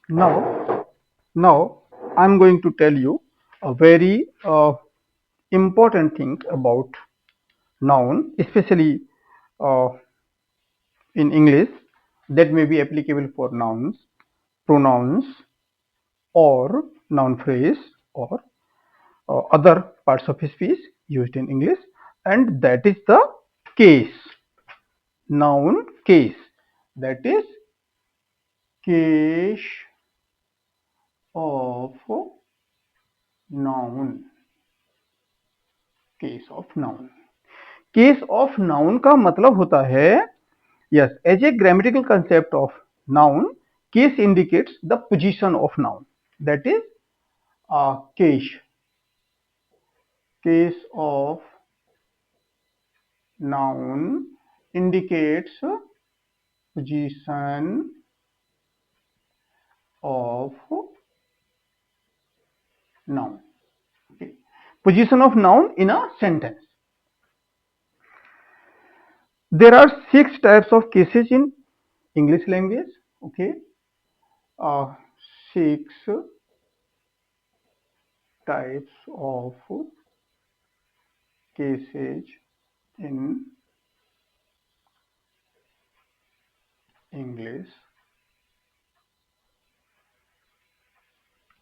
Now I'm going to tell you a very important thing about noun, especially uh, in English, that may be applicable for nouns, pronouns, or noun phrase, or other parts of speech used in English, and that is the case. Noun case. That is case of noun. Case of noun. Case of noun का मतलब होता है, yes, as a grammatical concept of noun, case indicates the position of noun. That is case. Case of noun indicates position of noun. Okay. Position of noun in a sentence. There are 6 types of cases in English language. Okay, 6 types of cases in English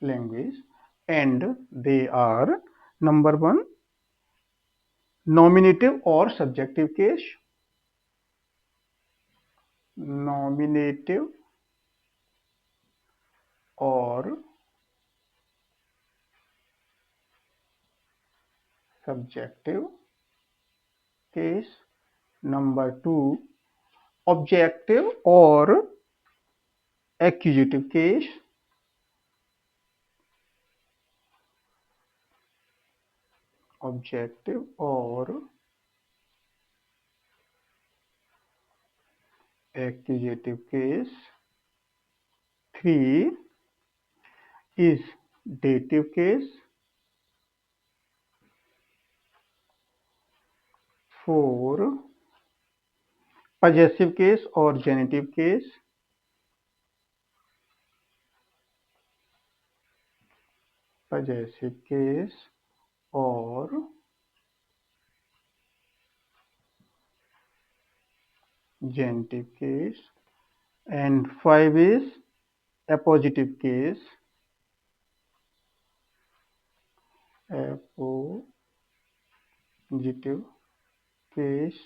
language, and they are: number one, nominative or subjective case. Nominative or subjective case. Number two, objective or accusative case. Objective or accusative case. Three is dative case. Four, possessive case or genitive case. Possessive case or genitive case. And five is appositive case. Appositive case.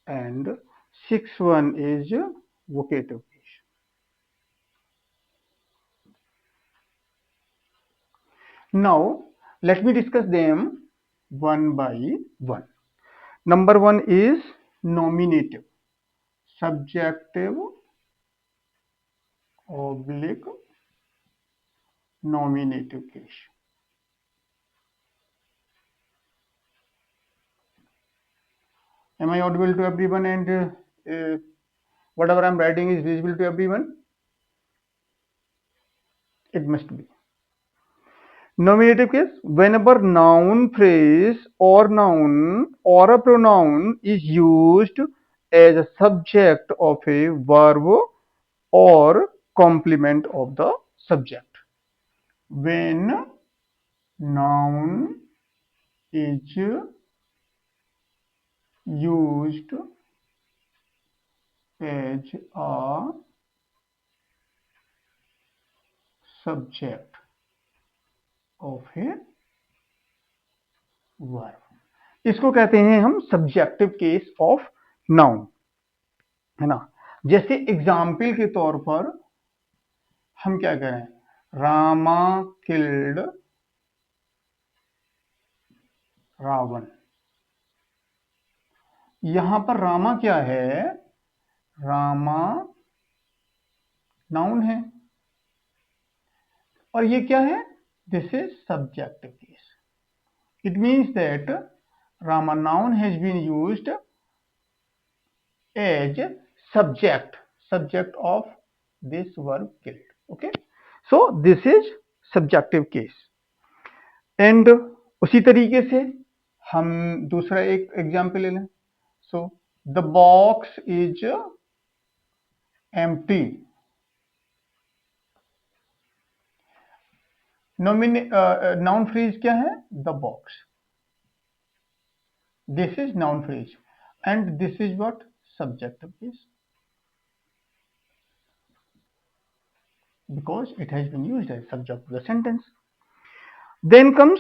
And sixth one is vocative case. Now let me discuss them one by one. Number one is nominative. Subjective oblique nominative case. Am I audible to everyone, and whatever I am writing is visible to everyone? It must be. Nominative case: whenever noun phrase or noun or a pronoun is used as a subject of a verb or complement of the subject. When noun is used as a subject of a verb, इसको कहते हैं हम subjective case of noun, है ना. जैसे example के तौर पर हम क्या करें, रामा किल्ड रावण. यहां पर रामा क्या है, रामा नाउन है, और ये क्या है, this is subjective case. It means that Rama noun has been used as subject of this verb killed. Okay, so this is subjective case. And उसी तरीके से हम दूसरा एक एग्जाम्पल ले लें. So the box is empty. Noun phrase क्या है? The box. This is noun phrase and this is what? Subjective case, because it has been used as subject of the sentence. Then comes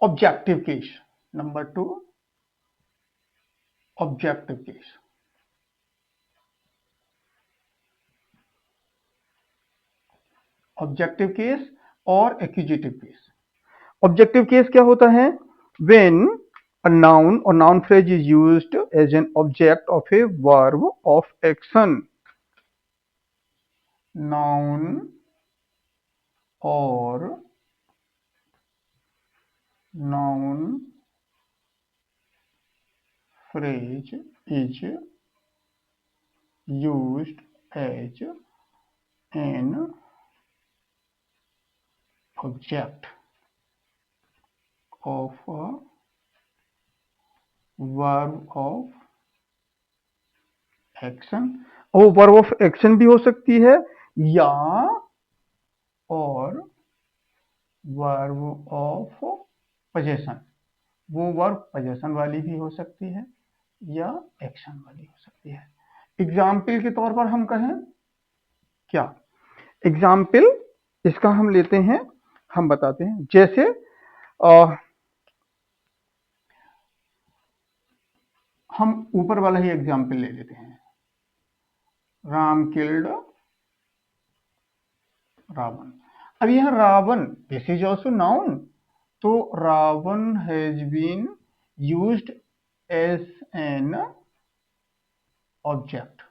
objective case. Number 2, objective case. Objective case और accusative case. Objective case क्या होता है? When a noun or noun phrase is used as an object of a verb of action. Noun or noun phrase is used as an object of a verb of action. वो verb of action भी हो सकती है या और verb of possession. वो verb possession वाली भी हो सकती है या action वाली हो सकती है. एग्जाम्पल के तौर पर हम कहें क्या? एग्जाम्पल इसका हम लेते हैं, हम बताते हैं. जैसे हम ऊपर वाला ही एग्जाम्पल ले लेते हैं. राम किल्ड रावण. अब यह Ravana, this is also noun, तो Ravana has been used as an object.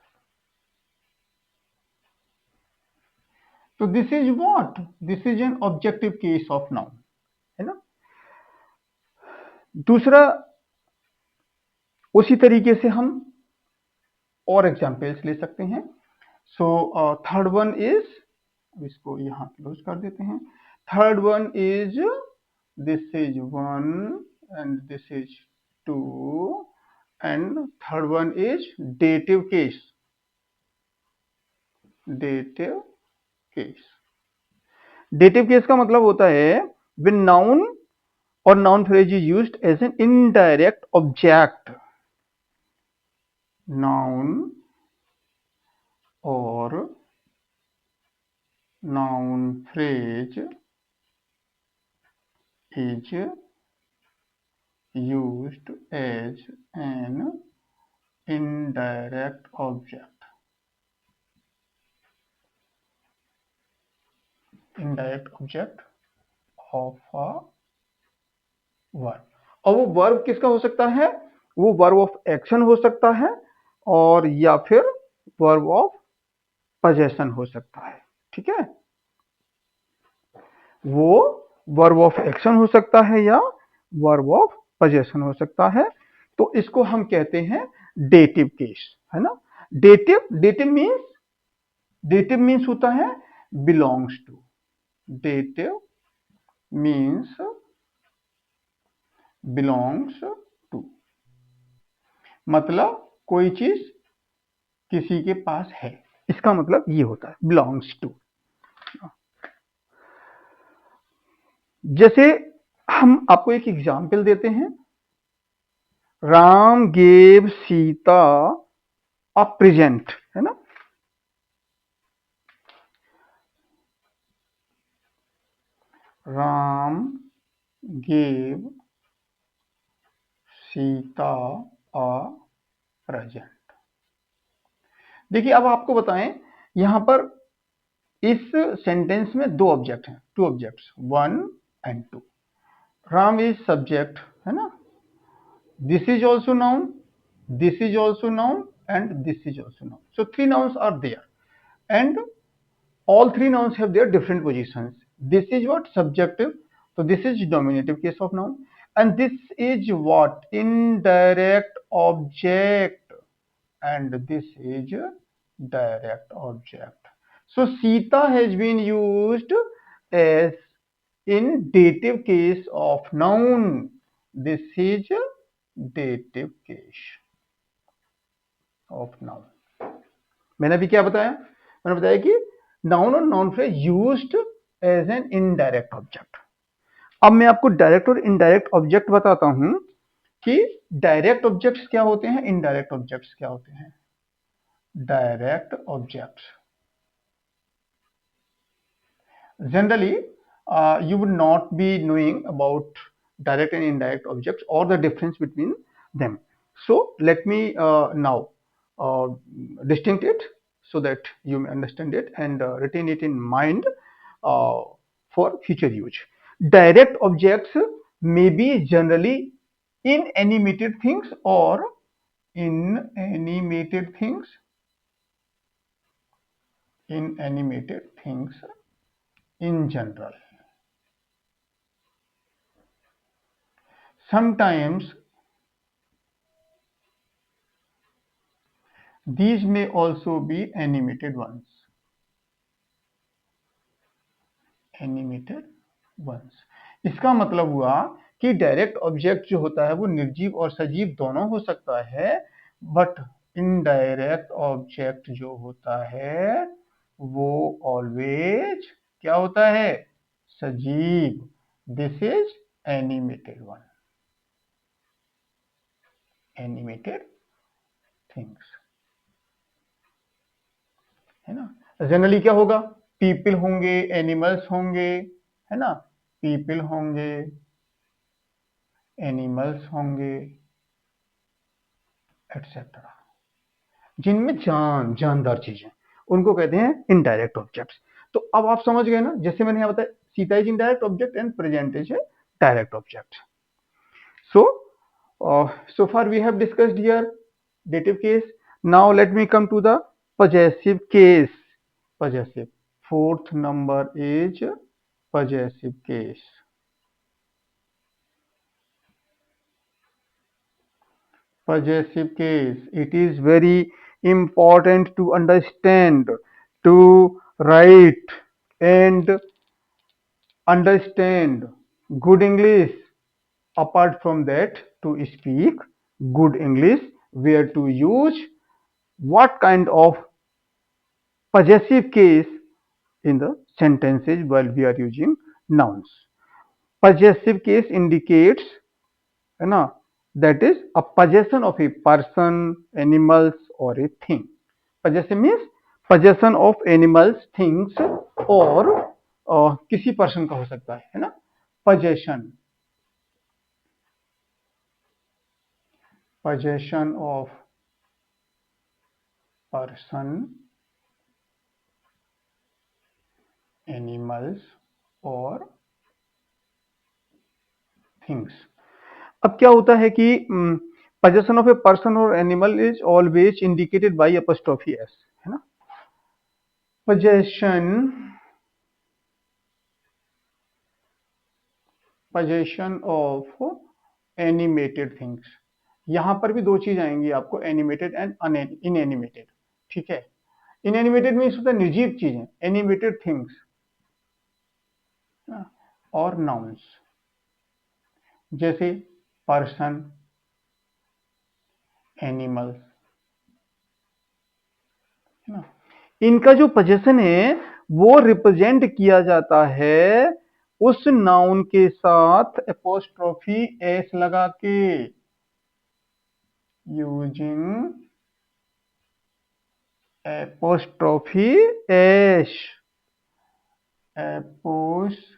तो this is what? This is an objective case of noun, है ना. दूसरा, उसी तरीके से हम और एग्जाम्पल्स ले सकते हैं. सो थर्ड वन इज, इसको यहां क्लोज कर देते हैं. Third one is, this is 1 and this is 2 and third one is dative case. Dative case. Dative case का मतलब होता है व्हेन नाउन और noun phrase is used as an indirect object. Noun और noun phrase is used as an indirect object. Indirect object of a verb. और वो verb किसका हो सकता है? वो वर्ब ऑफ एक्शन हो सकता है और या फिर वर्ब ऑफ पोजेशन हो सकता है. ठीक है, वो वर्ब ऑफ एक्शन हो सकता है या वर्ब ऑफ पोजेशन हो सकता है. तो इसको हम कहते हैं डेटिव केस, है ना. डेटिव मीन्स होता है belongs to. Dative means belongs to, मतलब कोई चीज किसी के पास है, इसका मतलब ये होता है बिलोंग्स टू. जैसे हम आपको एक एग्जाम्पल देते हैं. Ram gave Sita a present, है ना. Ram gave Sita a present. देखिए, अब आपको बताएं, यहां पर इस सेंटेंस में दो ऑब्जेक्ट हैं, two objects, 1 and 2. Ram is subject, है ना. This is also noun, this is also noun and this is also noun. So 3 nouns are there and all 3 nouns have their different positions. This is what? Subjective. So this is nominative case of noun and this is what? Indirect object and this is direct object. So Sita has been used as in dative case of noun. This is dative case of noun. मैंने अभी क्या बताया? मैंने बताया कि noun और noun phrase used as an indirect object. अब मैं आपको डायरेक्ट और इनडायरेक्ट ऑब्जेक्ट बताता हूं कि डायरेक्ट ऑब्जेक्ट्स क्या होते हैं, इनडायरेक्ट ऑब्जेक्ट्स क्या होते हैं। Direct objects generally you would not be knowing about direct and indirect objects or the difference between them. So let me now uh, distinct it so that you may understand it and retain it in mind uh, for future use. Direct objects may be generally inanimated things or inanimated things inanimated things in general. Sometimes these may also be animated ones. Animated ones. इसका मतलब हुआ कि direct object जो होता है वो निर्जीव और सजीव दोनों हो सकता है, बट इनडायरेक्ट ऑब्जेक्ट जो होता है वो ऑलवेज क्या होता है, सजीव। This is animated one, animated things, है ना। जनरली क्या होगा, पीपल होंगे, एनिमल्स होंगे, है ना, पीपल होंगे, एनिमल्स होंगे, एटसेट्रा, जिनमें जानदार चीजें, उनको कहते हैं इनडायरेक्ट ऑब्जेक्ट्स। तो अब आप समझ गए ना, जैसे मैंने यहाँ बताया Sita is indirect object and present is a direct object. So, so far we have discussed here dative case. Now let me come to the possessive case. Possessive. Fourth number is possessive case. Possessive case. It is very important to understand, to write and understand good English. Apart from that, to speak good English, where to use what kind of possessive case in the sentences while we are using nouns. Possessive case indicates, है ना, that is a possession of a person, animals or a thing. Possessive means possession of animals, things और किसी person का हो सकता है ना, possession, possession of person, animals और थिंग्स। अब क्या होता है कि possession of a person or animal is always indicated by apostrophe s, है ना। possession of animated things, यहां पर भी दो चीज आएंगी आपको, एनिमेटेड एंड इनएनिमेटेड, ठीक है। इनएनिमेटेड मीन्स होता है निर्जीव चीजें, एनिमेटेड थिंग्स और नाउन्स, जैसे पर्सन, एनिमल्स, है ना। इनका जो पोजेशन है वो रिप्रेजेंट किया जाता है उस नाउन के साथ एपोस्ट्रोफी एस लगा के, using apostrophe S, apostrophe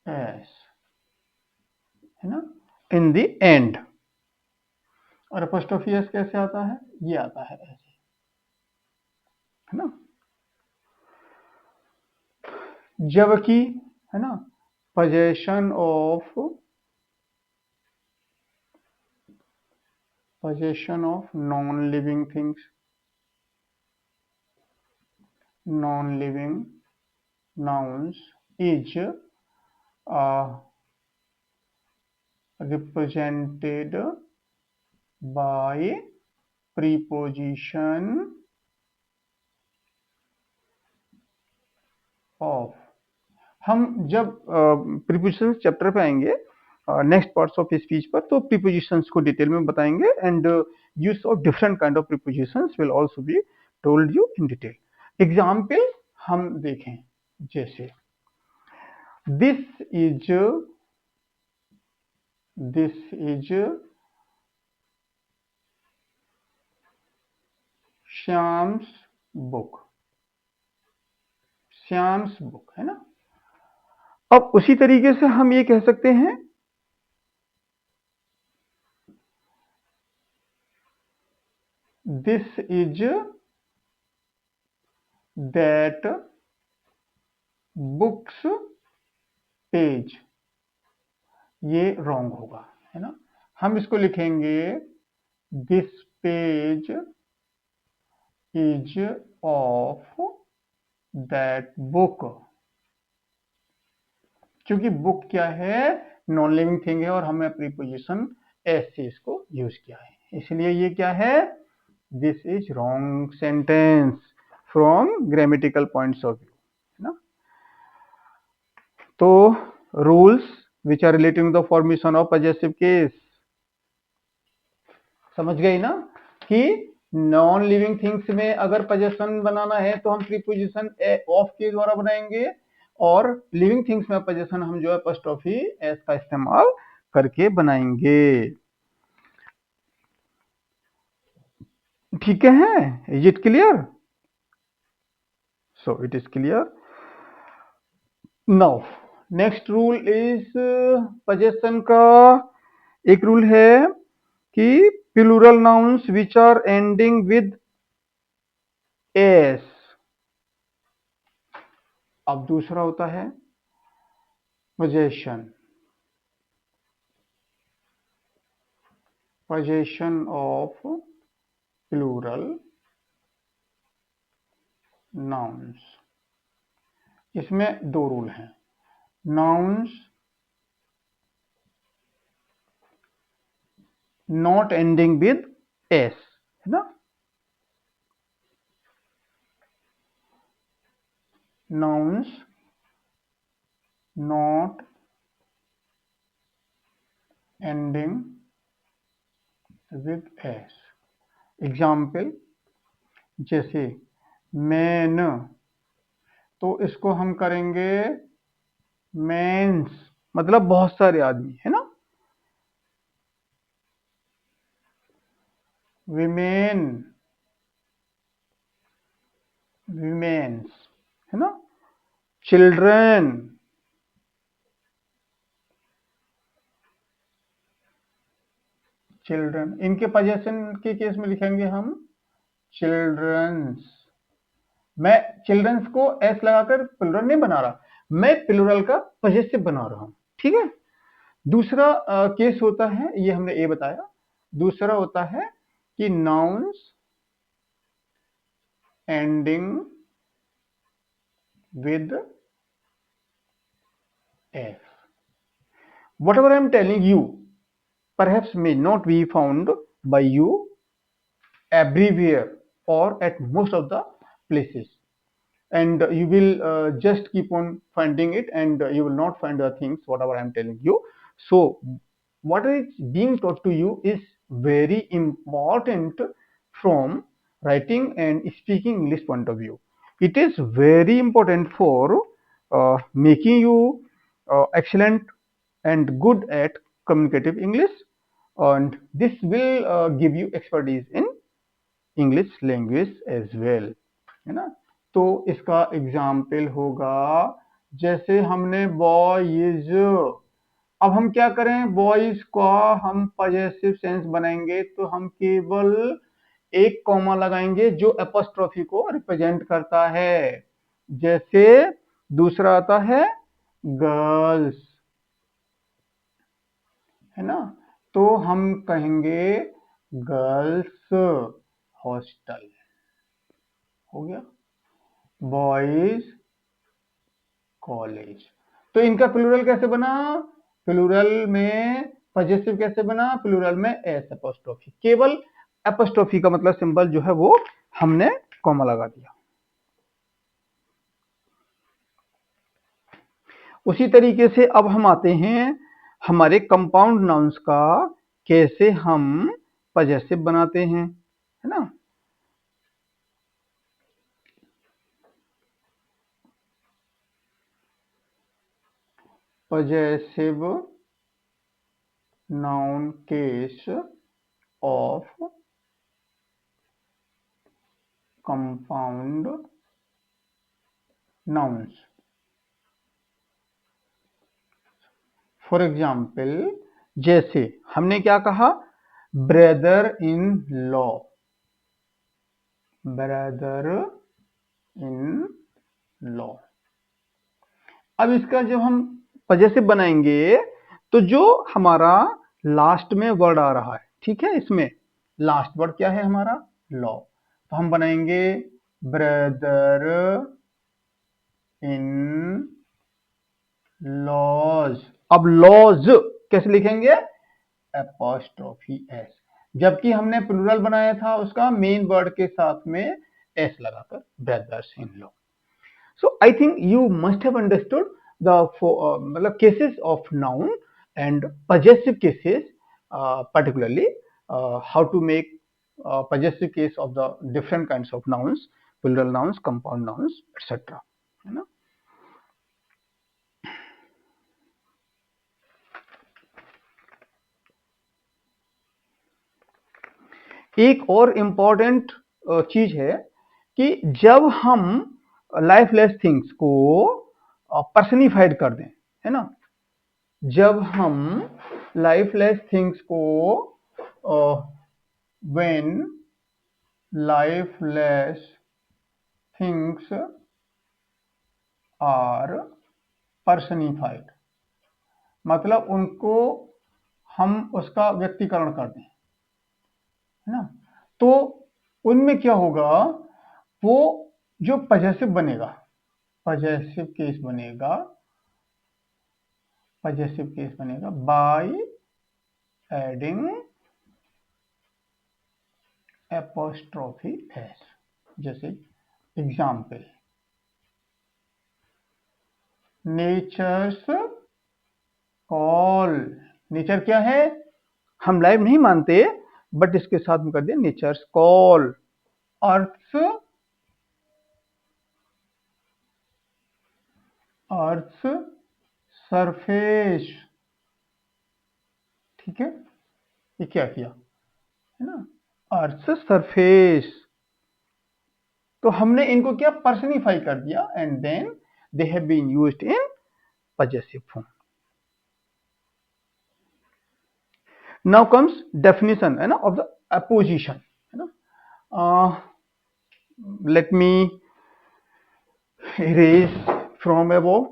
S, है ना, इन द एंड। और एपोस्ट्रोफी एस कैसे आता है, ये आता है ऐसे, है ना। जबकि, है ना, possession of non-living things, non-living nouns is represented by preposition of। हम जब प्रीपोजिशन चैप्टर पे आएंगे नेक्स्ट पार्ट्स ऑफ स्पीच पर, तो प्रीपोजिशंस को डिटेल में बताएंगे and use of different kind of prepositions will also be told you in detail. Example हम देखें, जैसे this is Shyam's book, Shyam's book है ना। अब उसी तरीके से हम ये कह सकते हैं this is that books page, ये रॉन्ग होगा है ना। हम इसको लिखेंगे this page is of that book, क्योंकि बुक क्या है, नॉन लिविंग थिंग है और हमने प्रीपोजिशन एस से इसको यूज किया है, इसलिए ये क्या है, this is wrong sentence from grammatical points of view है ना। तो rules which are relating the formation of possessive case, समझ गई ना, कि नॉन लिविंग थिंग्स में अगर पजेशन बनाना है तो हम प्रीपोजिशन ऑफ के द्वारा बनाएंगे, और लिविंग थिंग्स में पजेशन हम जो है एपोस्ट्रोफी एस का इस्तेमाल करके बनाएंगे। ठीक है, is it clear? So it is clear. Now next rule is possession का एक रूल है कि plural nouns which are ending with S. अब दूसरा होता है possession, possession of plural nouns। इसमें दो रूल हैं, nouns not ending with s है ना, nouns not ending with s। Example जैसे मैन, तो इसको हम करेंगे मेंस, मतलब बहुत सारे आदमी है ना। विमेन, विमेन्स है ना। चिल्ड्रन, चिल्ड्रन, इनके पजेशन के केस में लिखेंगे हम चिल्ड्रंस। मैं चिल्ड्रंस को एस लगाकर प्लूरल नहीं बना रहा, मैं प्लूरल का पजेसिव बना रहा हूं, ठीक है। दूसरा केस होता है, ये हमने ए बताया, दूसरा होता है कि nouns ending with S. whatever I am telling you perhaps may not be found by you everywhere or at most of the places, and you will just keep on finding it, and you will not find the things whatever I am telling you. So what is being taught to you is very important from writing and speaking English point of view. It is very important for making you excellent and good at communicative English, and this will give you expertise in English language as well है ना। तो इसका example होगा, जैसे हमने boys, अब हम क्या करें, बॉयज का हम पजेसिव सेंस बनाएंगे तो हम केवल एक कॉमा लगाएंगे जो एपोस्ट्रोफी को रिप्रेजेंट करता है। जैसे दूसरा आता है गर्ल्स है ना, तो हम कहेंगे गर्ल्स हॉस्टल, हो गया बॉयज कॉलेज। तो इनका प्लूरल कैसे बना, प्लूरल में पजेसिव कैसे बना, प्लूरल में एस एपोस्ट्रोफी, केवल एपोस्ट्रोफी का मतलब सिंबल जो है वो हमने कॉमा लगा दिया। उसी तरीके से अब हम आते हैं हमारे कंपाउंड नाउन्स का कैसे हम पजेसिव बनाते हैं है ना। possessive noun case of compound nouns. For example, जैसे हमने क्या कहा, brother in law, brother in law. अब इसका जब हम पजेसिव बनाएंगे तो जो हमारा लास्ट में वर्ड आ रहा है, ठीक है, इसमें लास्ट वर्ड क्या है हमारा, लॉ, तो हम बनाएंगे ब्रदर इन लॉज। अब लॉज कैसे लिखेंगे, एपोस्ट्रोफी एस, जबकि हमने प्लूरल बनाया था उसका मेन वर्ड के साथ में एस लगाकर, brothers in law. So I think you must have understood the मतलब cases of noun and possessive cases, particularly how to make possessive case of the different kinds of nouns, plural nouns, compound nouns, etc. है ना। एक और important चीज है कि जब हम लाइफलेस थिंग्स को पर्सनिफाइड कर दें, है ना, जब हम लाइफलेस थिंग्स को when lifeless things are personified, मतलब उनको हम उसका व्यक्तिकरण कर दें, है ना, तो उनमें क्या होगा, वो जो पजेसिव बनेगा, पजेसिव केस बनेगा, पजेसिव केस बनेगा बाय एडिंग एपोस्ट्रोफी एस। जैसे एग्जाम्पल, नेचर्स कॉल, नेचर क्या है, हम लाइव नहीं मानते, बट इसके साथ में कर दिया नेचर्स कॉल। अर्थ, अर्थ सरफेस, ठीक है, ये क्या किया, है ना, अर्थ सरफेस, तो हमने इनको क्या पर्सनिफाई कर दिया, and then they have been used in possessive form. Now comes definition, है ना, ऑफ द अपोजिशन, है ना। Let me erase from above.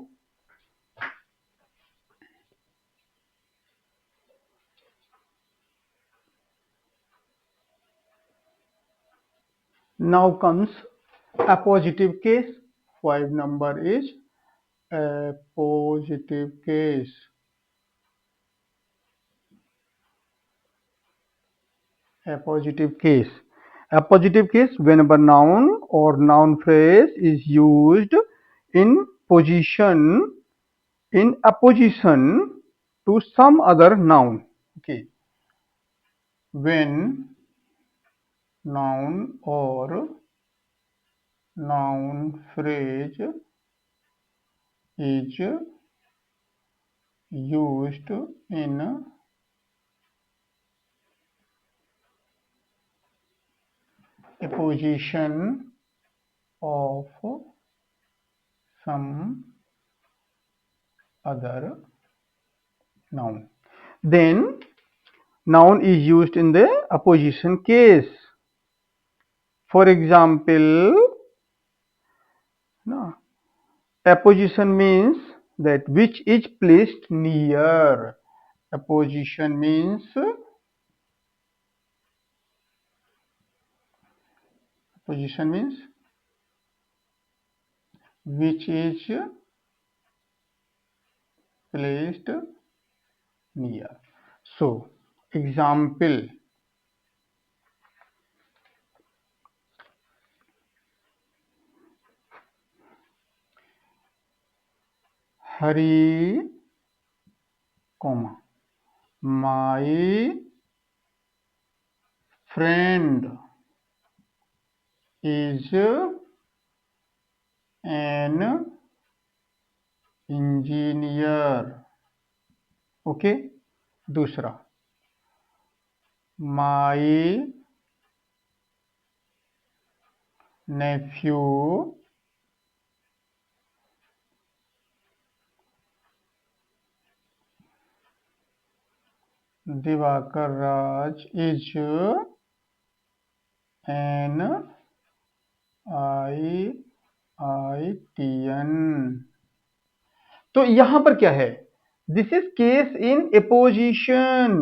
Now comes appositive case. 5 number is appositive case. Appositive case. Appositive case, whenever noun or noun phrase is used in position, in opposition to some other noun. Okay. When noun or noun phrase is used in opposition of some other noun, then noun is used in the opposition case. For example, no, apposition means that which is placed near. Apposition means which is placed near. So, example, Hari, comma, my friend is an engineer. Okay. दूसरा, माई नेफ्यू दिवाकर राज is an IITN। तो यहां पर क्या है, this is case in apposition,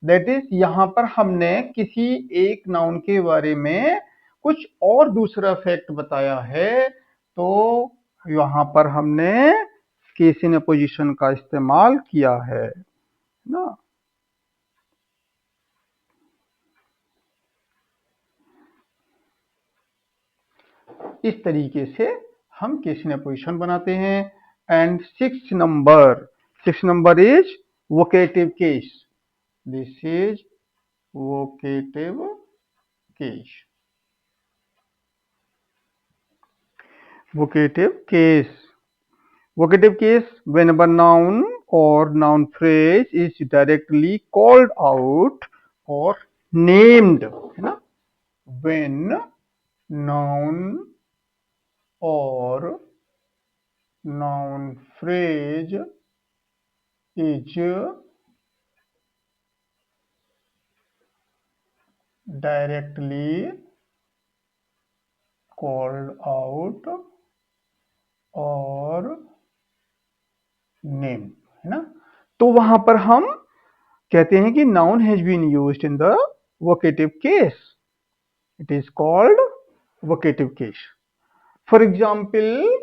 that is यहां पर हमने किसी एक नाउन के बारे में कुछ और दूसरा फैक्ट बताया है, तो यहां पर हमने केस इन अपोजिशन का इस्तेमाल किया है ना। इस तरीके से हम केस इन अपोजिशन बनाते हैं। And six number is vocative case. This is vocative case। vocative case vocative case whenever noun or noun phrase is directly called out or named, है ना। when noun or noun phrase is directly called out और name, है ना। तो वहां पर हम कहते हैं कि noun has been used in the vocative case, it is called vocative case. For example,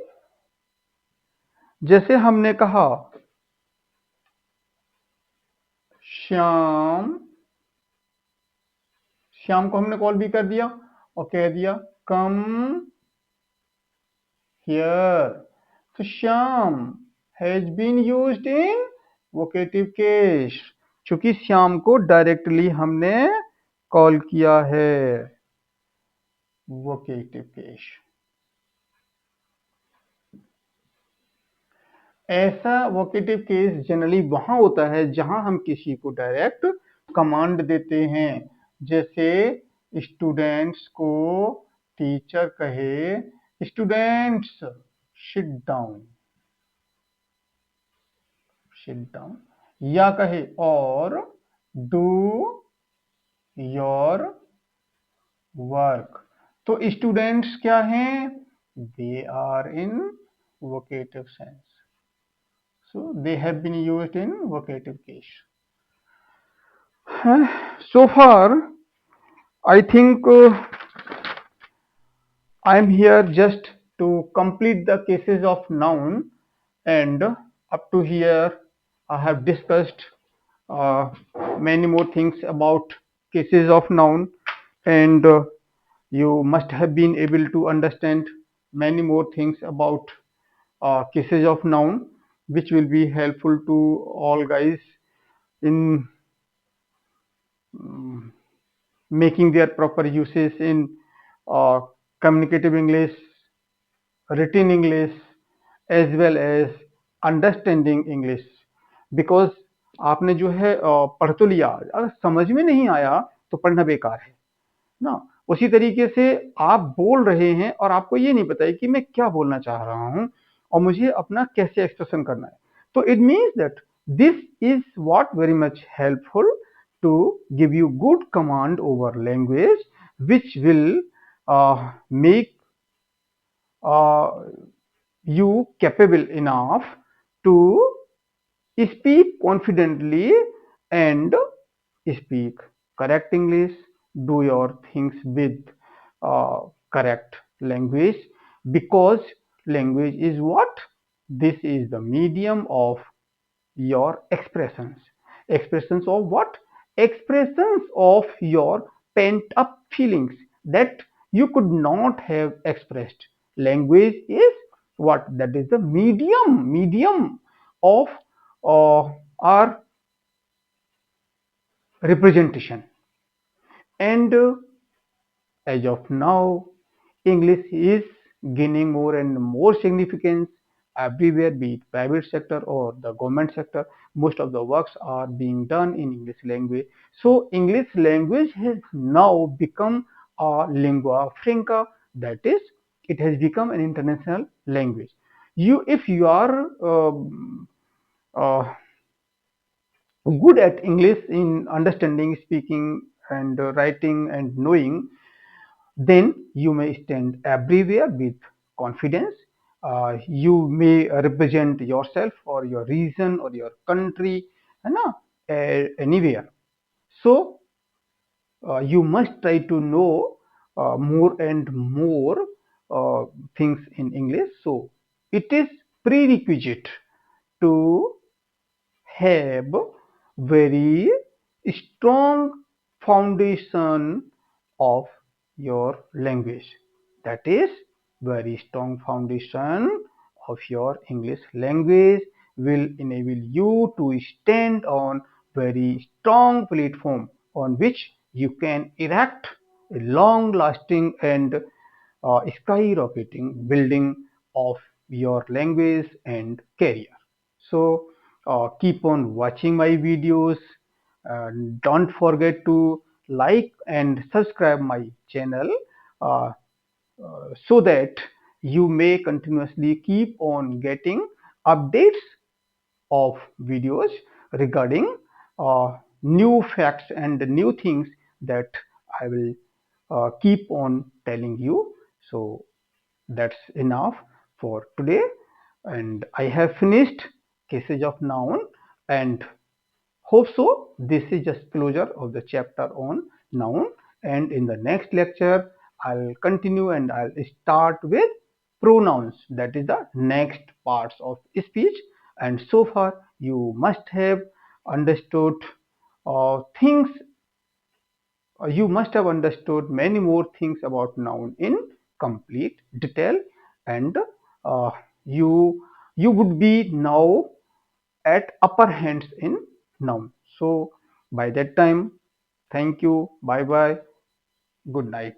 जैसे हमने कहा श्याम, श्याम को हमने कॉल भी कर दिया और कह दिया कम हियर, तो Shyam has been used in vocative case, चूंकि श्याम को डायरेक्टली हमने कॉल किया है, वोकेटिव केस। ऐसा वोकेटिव केस जनरली वहां होता है जहां हम किसी को डायरेक्ट कमांड देते हैं, जैसे स्टूडेंट्स को टीचर कहे students sit down, sit down, या कहे और डू योर वर्क। तो स्टूडेंट्स क्या हैं, they are in vocative sense, so they have been used in vocative case. So far I think I am here just to complete the cases of noun, and up to here I have discussed uh, many more things about cases of noun, and you must have been able to understand many more things about cases of noun, which will be helpful to all guys in making their proper uses in uh, communicative English, written English, as well as understanding English, because आपने जो है पढ़ तो लिया, अगर समझ में नहीं आया तो पढ़ना बेकार है ना। उसी तरीके से आप बोल रहे हैं और आपको ये नहीं पता है कि मैं क्या बोलना चाह रहा हूं और मुझे अपना कैसे एक्सप्रेशन करना है, तो it means that this is what very much helpful to give you good command over language, which will make you capable enough to speak confidently and speak correct English, do your things with correct language, because language is what? This is the medium of your expressions. Expressions of what? Expressions of your pent up feelings that you could not have expressed. Language is what? That is the medium of our representation. And as of now, English is gaining more and more significance everywhere, be it private sector or the government sector. Most of the works are being done in English language. So English language has now become a lingua franca. That is, it has become an international language. If you are uh, good at English in understanding, speaking, and writing and knowing, then you may stand everywhere with confidence. You may represent yourself or your region or your country, anywhere. So you must try to know more and more uh, things in English. So it is prerequisite to have very strong foundation of your language. That is, very strong foundation of your English language will enable you to stand on very strong platform on which you can erect a long lasting and skyrocketing building of your language and career. So keep on watching my videos. Don't forget to like and subscribe my channel uh, so that you may continuously keep on getting updates of videos regarding new facts and new things that I will keep on telling you. So that's enough for today, and I have finished cases of noun, and hope so this is just closure of the chapter on noun. And in the next lecture I'll continue and I'll start with pronouns, that is the next parts of speech. And so far you must have understood things, you must have understood many more things about noun in complete detail, and uh, you you would be now at upper hands in noun. So by that time, thank you, bye bye, good night.